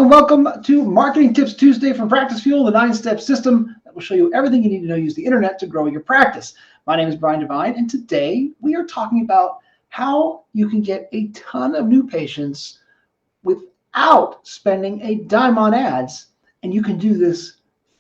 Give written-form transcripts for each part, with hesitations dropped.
and welcome to Marketing Tips Tuesday from PracticeFuel, the 9-step system that will show you everything you need to know use the internet to grow your practice. My name is Brian Devine, and today we are talking about how you can get a ton of new patients without spending a dime on ads, and you can do this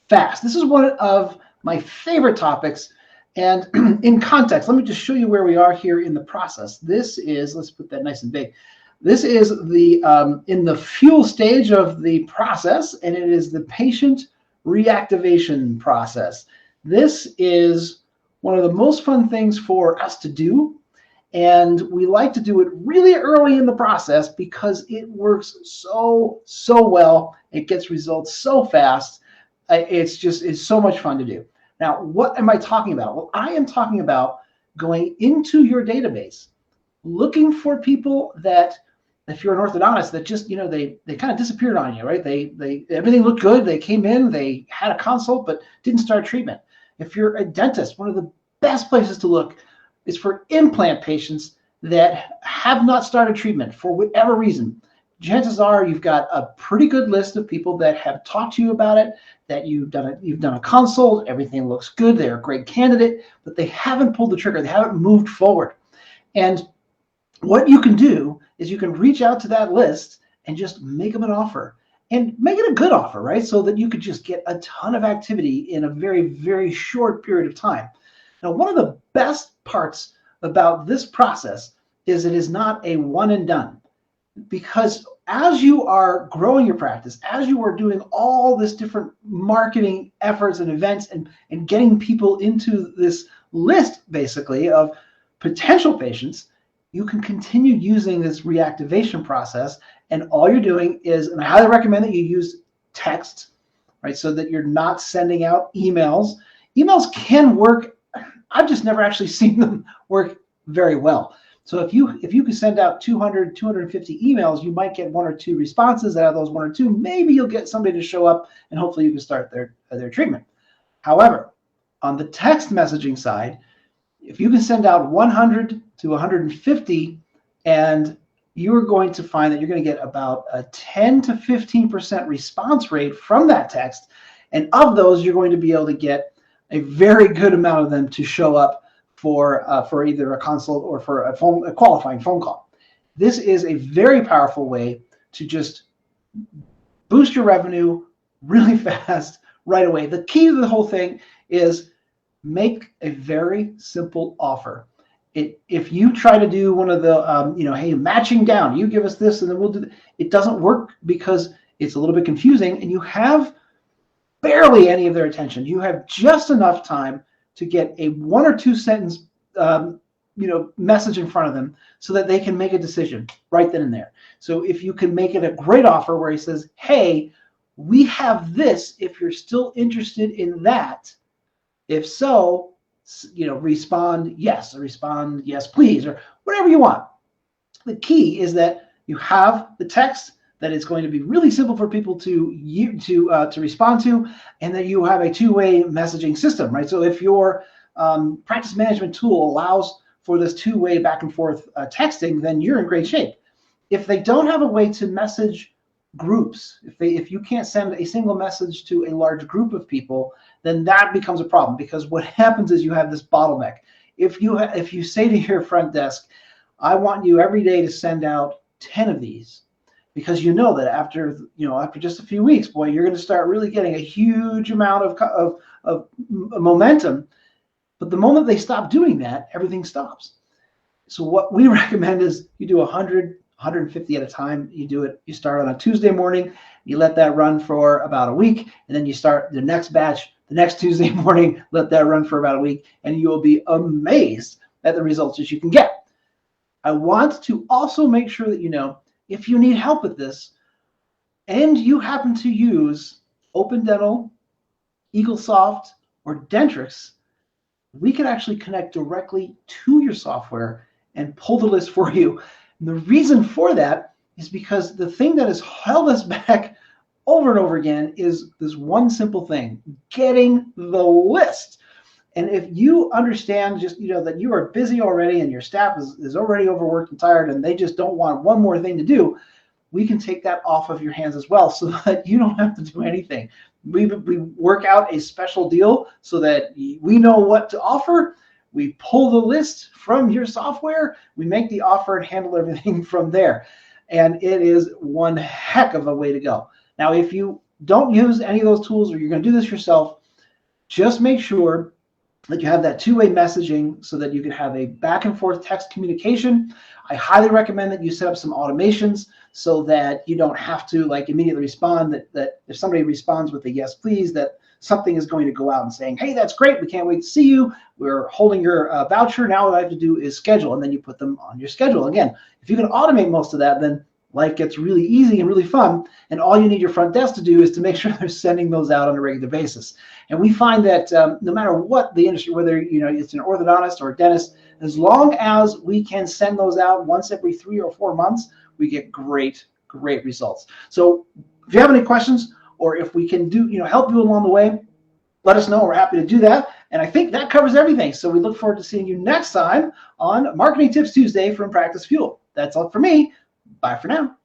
fast. This is one of my favorite topics, and in context, let me just show you where we are here in the process. This is, let's put that nice and big. This is the in the fuel stage of the process, and it is the patient reactivation process. This is one of the most fun things for us to do, and we like to do it really early in the process because it works so well. It gets results so fast. It's so much fun to do. Now, what am I talking about? Well, I am talking about going into your database, looking for people that, if you're an orthodontist, that just, they kind of disappeared on you, right? They everything looked good. They came in, they had a consult, but didn't start treatment. If you're a dentist, one of the best places to look is for implant patients that have not started treatment for whatever reason. Chances are you've got a pretty good list of people that have talked to you about it, that you've done a consult, everything looks good, they're a great candidate, but they haven't pulled the trigger, they haven't moved forward. And what you can do is you can reach out to that list and just make them an offer, and make it a good offer, right? So that you could just get a ton of activity in a very, very short period of time. Now, one of the best parts about this process is it is not a one and done, because as you are growing your practice, as you are doing all this different marketing efforts and events and getting people into this list, basically, of potential patients, you can continue using this reactivation process. And all you're doing is, and I highly recommend that you use text, right? So that you're not sending out emails. Emails can work. I've just never actually seen them work very well. So if you can send out 200, 250 emails, you might get 1 or 2 responses. Out of those 1 or 2, maybe you'll get somebody to show up, and hopefully you can start their treatment. However, on the text messaging side, if you can send out 100 to 150, and you're going to find that you're going to get about a 10 to 15% response rate from that text. And of those, you're going to be able to get a very good amount of them to show up for either a consult or for a qualifying phone call. This is a very powerful way to just boost your revenue really fast right away. The key to the whole thing is make a very simple offer. If you try to do one of the, hey, matching down, you give us this and then we'll do that, it doesn't work because it's a little bit confusing and you have barely any of their attention. You have just enough time to get a 1 or 2 sentence, message in front of them so that they can make a decision right then and there. So if you can make it a great offer where he says, hey, we have this if you're still interested in that. If so, respond yes, or respond yes, please, or whatever you want. The key is that you have the text that is going to be really simple for people to respond to, and that you have a two-way messaging system, right? So if your practice management tool allows for this two-way back and forth texting, then you're in great shape. If they don't have a way to message groups, if you can't send a single message to a large group of people, then that becomes a problem, because what happens is you have this bottleneck. If you say to your front desk, I want you every day to send out 10 of these, because you know that after just a few weeks, boy, you're going to start really getting a huge amount of momentum. But the moment they stop doing that, everything stops. So what we recommend is you do 100, 150 at a time. You start on a Tuesday morning, you let that run for about a week, and then you start the next batch the next Tuesday morning, let that run for about a week, and you will be amazed at the results that you can get. I want to also make sure that if you need help with this and you happen to use Open Dental, EagleSoft, or Dentrix, we can actually connect directly to your software and pull the list for you. And the reason for that is because the thing that has held us back over and over again is this one simple thing: getting the list. And if you understand just, that you are busy already and your staff is already overworked and tired and they just don't want one more thing to do, we can take that off of your hands as well so that you don't have to do anything. We work out a special deal so that we know what to offer. We pull the list from your software, we make the offer and handle everything from there. And it is one heck of a way to go. Now, if you don't use any of those tools or you're going to do this yourself, just make sure that you have that two-way messaging so that you can have a back and forth text communication. I highly recommend that you set up some automations so that you don't have to like immediately respond, that if somebody responds with a yes, please, that something is going to go out and saying, hey, that's great, we can't wait to see you. We're holding your voucher. Now what I have to do is schedule, and then you put them on your schedule. Again, if you can automate most of that, then life gets really easy and really fun, and all you need your front desk to do is to make sure they're sending those out on a regular basis. And we find that no matter what the industry, whether it's an orthodontist or a dentist, as long as we can send those out once every 3 or 4 months, we get great results. So if you have any questions, or if we can do help you along the way, let us know. We're happy to do that. And I think that covers everything. So we look forward to seeing you next time on Marketing Tips Tuesday from PracticeFuel. That's all for me. Bye for now.